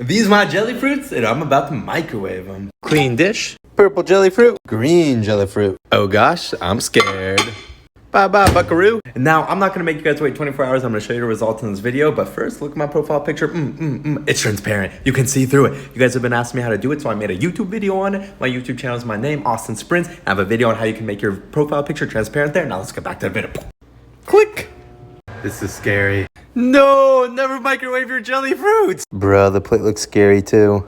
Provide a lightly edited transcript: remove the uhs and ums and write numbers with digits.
These my jelly fruits, and I'm about to microwave them. Clean dish. Purple jelly fruit. Green jelly fruit. Oh gosh, I'm scared. Bye-bye, buckaroo. Now, I'm not gonna make you guys wait 24 hours. I'm gonna show you the results in this video, but first, look at my profile picture. It's transparent. You can see through it. You guys have been asking me how to do it, so I made a YouTube video on it. My YouTube channel is my name, Autin Sprints. I have a video on how you can make your profile picture transparent there. Now let's get back to the video. Click. This is scary. No, never microwave your jelly fruits. Bruh, the plate looks scary too.